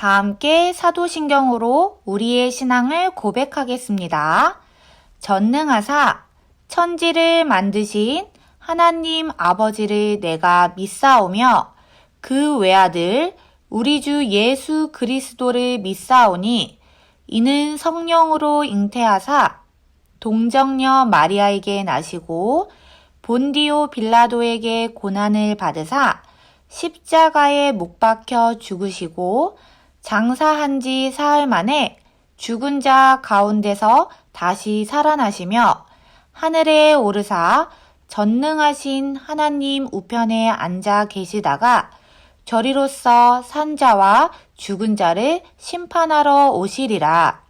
다 함께 사도신경으로 우리의 신앙을 고백하겠습니다. 전능하사 천지를 만드신 하나님 아버지를 내가 믿사오며 그 외아들 우리 주 예수 그리스도를 믿사오니 이는 성령으로 잉태하사 동정녀 마리아에게 나시고 본디오 빌라도에게 고난을 받으사 십자가에 못 박혀 죽으시고 장사한 지 사흘 만에 죽은 자 가운데서 다시 살아나시며 하늘에 오르사 전능하신 하나님 우편에 앉아 계시다가 저리로서 산 자와 죽은 자를 심판하러 오시리라.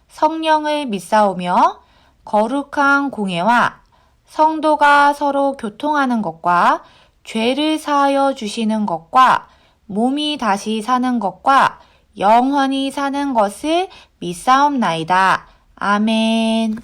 성령을 믿사오며 거룩한 공예와 성도가 서로 교통하는 것과 죄를 사하여 주시는 것과 몸이 다시 사는 것과 영원히 사는 것을 믿사옵나이다. 아멘.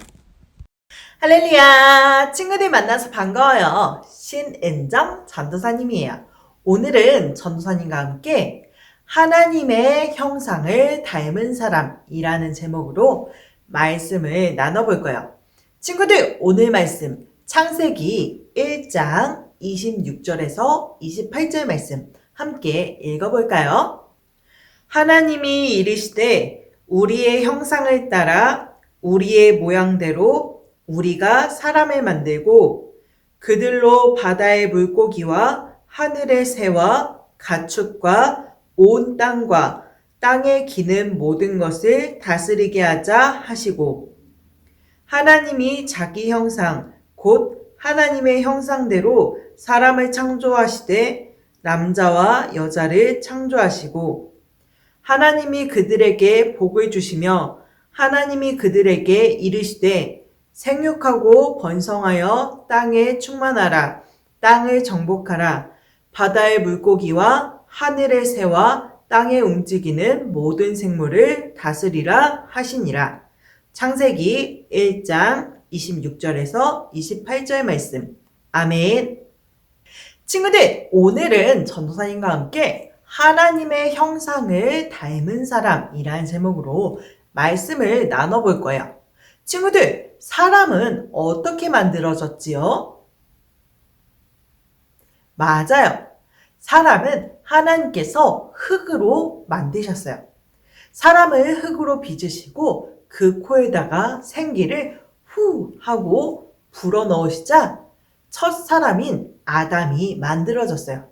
할렐루야! 친구들 만나서 반가워요. 신은정 전도사님이에요. 오늘은 전도사님과 함께 하나님의 형상을 닮은 사람이라는 제목으로 말씀을 나눠볼 거예요. 친구들, 오늘 말씀 창세기 1장 26절에서 28절 말씀 함께 읽어볼까요? 하나님이 이르시되 우리의 형상을 따라 우리의 모양대로 우리가 사람을 만들고 그들로 바다의 물고기와 하늘의 새와 가축과 온 땅과 땅에 기는 모든 것을 다스리게 하자 하시고 하나님이 자기 형상 곧 하나님의 형상대로 사람을 창조하시되 남자와 여자를 창조하시고 하나님이 그들에게 복을 주시며 하나님이 그들에게 이르시되 생육하고 번성하여 땅에 충만하라 땅을 정복하라 바다의 물고기와 하늘의 새와 땅에 움직이는 모든 생물을 다스리라 하시니라. 창세기 1장 26절에서 28절 말씀. 아멘. 친구들, 오늘은 전도사님과 함께 하나님의 형상을 닮은 사람이라는 제목으로 말씀을 나눠볼 거예요. 친구들, 사람은 어떻게 만들어졌지요? 맞아요. 사람은 하나님께서 흙으로 만드셨어요. 사람을 흙으로 빚으시고 그 코에다가 생기를 후 하고 불어넣으시자 첫 사람인 아담이 만들어졌어요.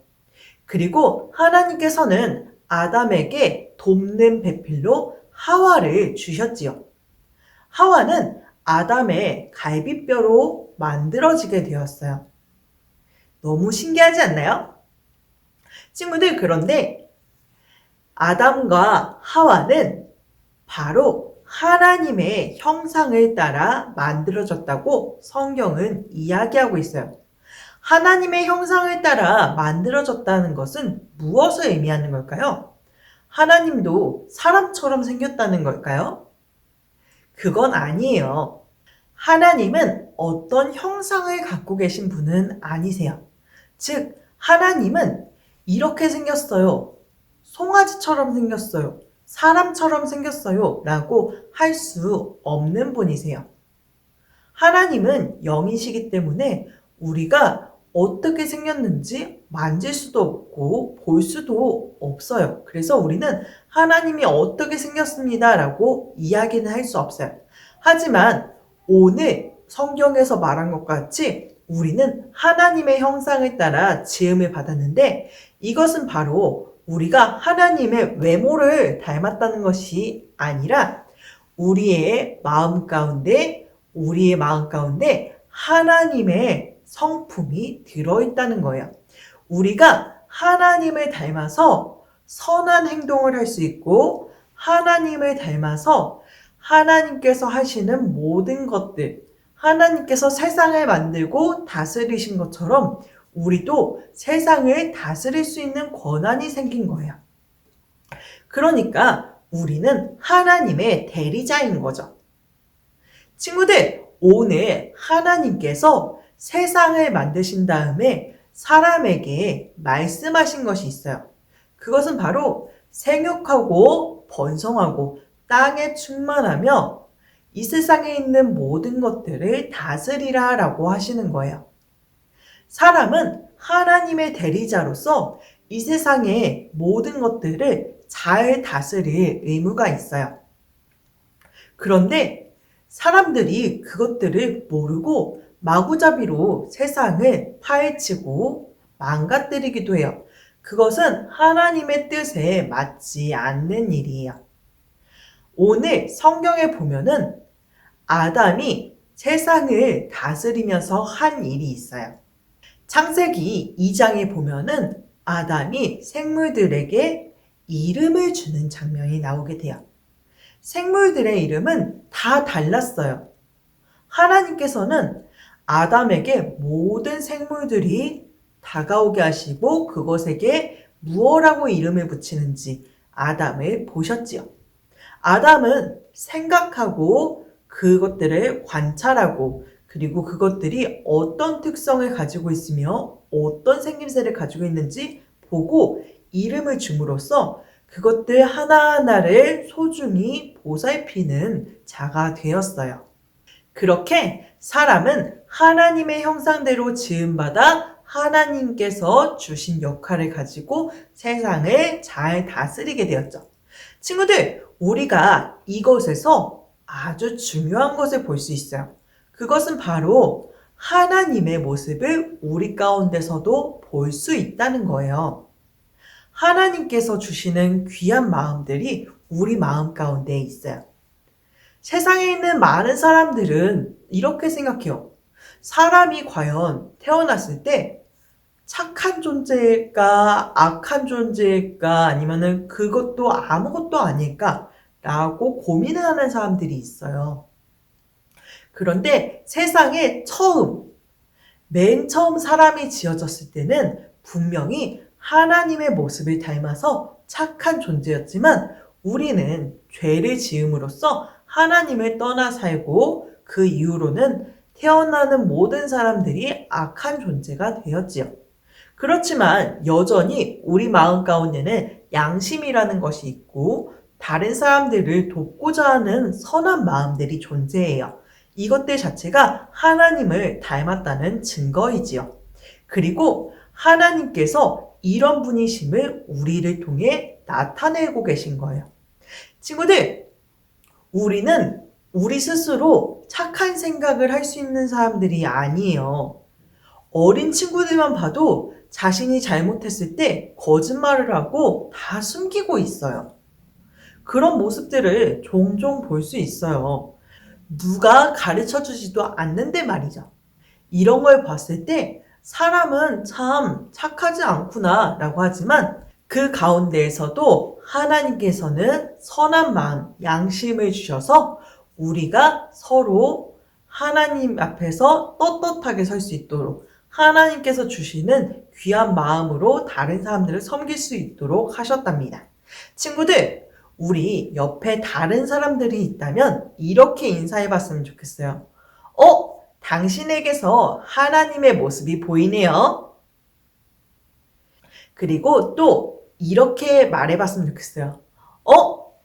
그리고 하나님께서는 아담에게 돕는 배필로 하와를 주셨지요. 하와는 아담의 갈비뼈로 만들어지게 되었어요. 너무 신기하지 않나요? 친구들, 그런데 아담과 하와는 바로 하나님의 형상을 따라 만들어졌다고 성경은 이야기하고 있어요. 하나님의 형상을 따라 만들어졌다는 것은 무엇을 의미하는 걸까요? 하나님도 사람처럼 생겼다는 걸까요? 그건 아니에요. 하나님은 어떤 형상을 갖고 계신 분은 아니세요. 즉, 하나님은 이렇게 생겼어요. 송아지처럼 생겼어요. 사람처럼 생겼어요. 라고 할 수 없는 분이세요. 하나님은 영이시기 때문에 우리가 어떻게 생겼는지 만질 수도 없고 볼 수도 없어요. 그래서 우리는 하나님이 어떻게 생겼습니다 라고 이야기는 할 수 없어요. 하지만 오늘 성경에서 말한 것 같이 우리는 하나님의 형상을 따라 지음을 받았는데 이것은 바로 우리가 하나님의 외모를 닮았다는 것이 아니라 우리의 마음 가운데 하나님의 성품이 들어있다는 거예요. 우리가 하나님을 닮아서 선한 행동을 할 수 있고 하나님을 닮아서 하나님께서 하시는 모든 것들, 하나님께서 세상을 만들고 다스리신 것처럼 우리도 세상을 다스릴 수 있는 권한이 생긴 거예요. 그러니까 우리는 하나님의 대리자인 거죠. 친구들, 오늘 하나님께서 세상을 만드신 다음에 사람에게 말씀하신 것이 있어요. 그것은 바로 생육하고 번성하고 땅에 충만하며 이 세상에 있는 모든 것들을 다스리라 라고 하시는 거예요. 사람은 하나님의 대리자로서 이 세상의 모든 것들을 잘 다스릴 의무가 있어요. 그런데 사람들이 그것들을 모르고 마구잡이로 세상을 파헤치고 망가뜨리기도 해요. 그것은 하나님의 뜻에 맞지 않는 일이에요. 오늘 성경에 보면은 아담이 세상을 다스리면서 한 일이 있어요. 창세기 2장에 보면은 아담이 생물들에게 이름을 주는 장면이 나오게 돼요. 생물들의 이름은 다 달랐어요. 하나님께서는 아담에게 모든 생물들이 다가오게 하시고 그것에게 무엇라고 이름을 붙이는지 아담을 보셨지요. 아담은 생각하고 그것들을 관찰하고 그리고 그것들이 어떤 특성을 가지고 있으며 어떤 생김새를 가지고 있는지 보고 이름을 줌으로써 그것들 하나하나를 소중히 보살피는 자가 되었어요. 그렇게 사람은 하나님의 형상대로 지음받아 하나님께서 주신 역할을 가지고 세상을 잘 다스리게 되었죠. 친구들, 우리가 이것에서 아주 중요한 것을 볼 수 있어요. 그것은 바로 하나님의 모습을 우리 가운데서도 볼 수 있다는 거예요. 하나님께서 주시는 귀한 마음들이 우리 마음 가운데 있어요. 세상에 있는 많은 사람들은 이렇게 생각해요. 사람이 과연 태어났을 때 착한 존재일까, 악한 존재일까, 아니면은 그것도 아무것도 아닐까? 라고 고민을 하는 사람들이 있어요. 그런데 세상에 맨 처음 사람이 지어졌을 때는 분명히 하나님의 모습을 닮아서 착한 존재였지만 우리는 죄를 지음으로써 하나님을 떠나 살고 그 이후로는 태어나는 모든 사람들이 악한 존재가 되었지요. 그렇지만 여전히 우리 마음 가운데는 양심이라는 것이 있고 다른 사람들을 돕고자 하는 선한 마음들이 존재해요. 이것들 자체가 하나님을 닮았다는 증거이지요. 그리고 하나님께서 이런 분이심을 우리를 통해 나타내고 계신 거예요. 친구들, 우리는 우리 스스로 착한 생각을 할 수 있는 사람들이 아니에요. 어린 친구들만 봐도 자신이 잘못했을 때 거짓말을 하고 다 숨기고 있어요. 그런 모습들을 종종 볼 수 있어요. 누가 가르쳐 주지도 않는데 말이죠. 이런 걸 봤을 때 사람은 참 착하지 않구나 라고 하지만 그 가운데에서도 하나님께서는 선한 마음, 양심을 주셔서 우리가 서로 하나님 앞에서 떳떳하게 설 수 있도록 하나님께서 주시는 귀한 마음으로 다른 사람들을 섬길 수 있도록 하셨답니다. 친구들, 우리 옆에 다른 사람들이 있다면 이렇게 인사해 봤으면 좋겠어요. 당신에게서 하나님의 모습이 보이네요. 그리고 또 이렇게 말해 봤으면 좋겠어요.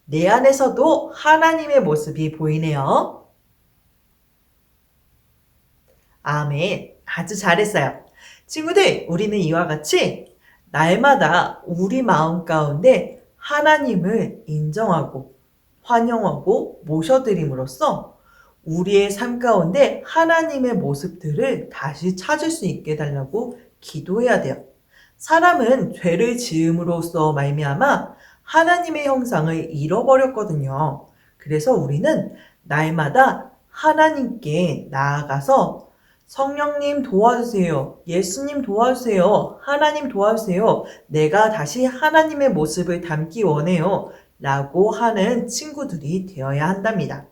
내 안에서도 하나님의 모습이 보이네요. 아멘. 아주 잘했어요. 친구들, 우리는 이와 같이 날마다 우리 마음 가운데 하나님을 인정하고 환영하고 모셔드림으로써 우리의 삶 가운데 하나님의 모습들을 다시 찾을 수 있게 해달라고 기도해야 돼요. 사람은 죄를 지음으로써 말미암아 하나님의 형상을 잃어버렸거든요. 그래서 우리는 날마다 하나님께 나아가서 성령님 도와주세요. 예수님 도와주세요. 하나님 도와주세요. 내가 다시 하나님의 모습을 담기 원해요. 라고 하는 친구들이 되어야 한답니다.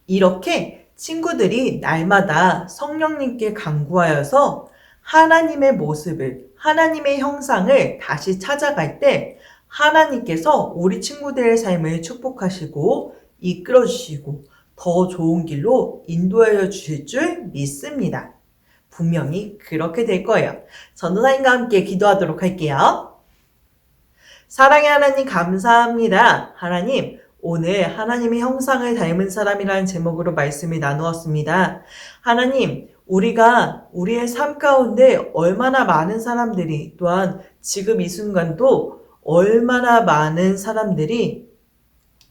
이렇게 친구들이 날마다 성령님께 간구하여서 하나님의 모습을, 하나님의 형상을 다시 찾아갈 때 하나님께서 우리 친구들의 삶을 축복하시고 이끌어 주시고 더 좋은 길로 인도하여 주실 줄 믿습니다. 분명히 그렇게 될 거예요. 전도사님과 함께 기도하도록 할게요. 사랑의 하나님 감사합니다. 하나님, 오늘 하나님의 형상을 닮은 사람이라는 제목으로 말씀을 나누었습니다. 하나님, 우리가 우리의 삶 가운데 얼마나 많은 사람들이 또한 지금 이 순간도 얼마나 많은 사람들이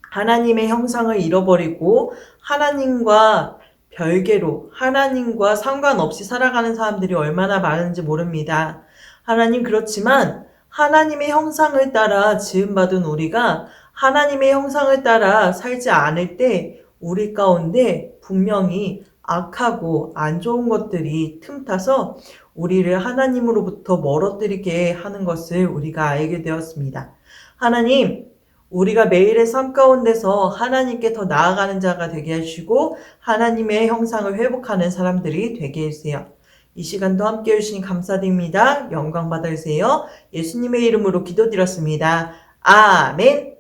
하나님의 형상을 잃어버리고 하나님과 별개로 하나님과 상관없이 살아가는 사람들이 얼마나 많은지 모릅니다. 하나님 그렇지만 하나님의 형상을 따라 지음받은 우리가 하나님의 형상을 따라 살지 않을 때 우리 가운데 분명히 악하고 안 좋은 것들이 틈타서 우리를 하나님으로부터 멀어뜨리게 하는 것을 우리가 알게 되었습니다. 하나님, 우리가 매일의 삶 가운데서 하나님께 더 나아가는 자가 되게 하시고 하나님의 형상을 회복하는 사람들이 되게 해주세요. 이 시간도 함께 해주시니 감사드립니다. 영광 받아주세요. 예수님의 이름으로 기도드렸습니다. 아멘.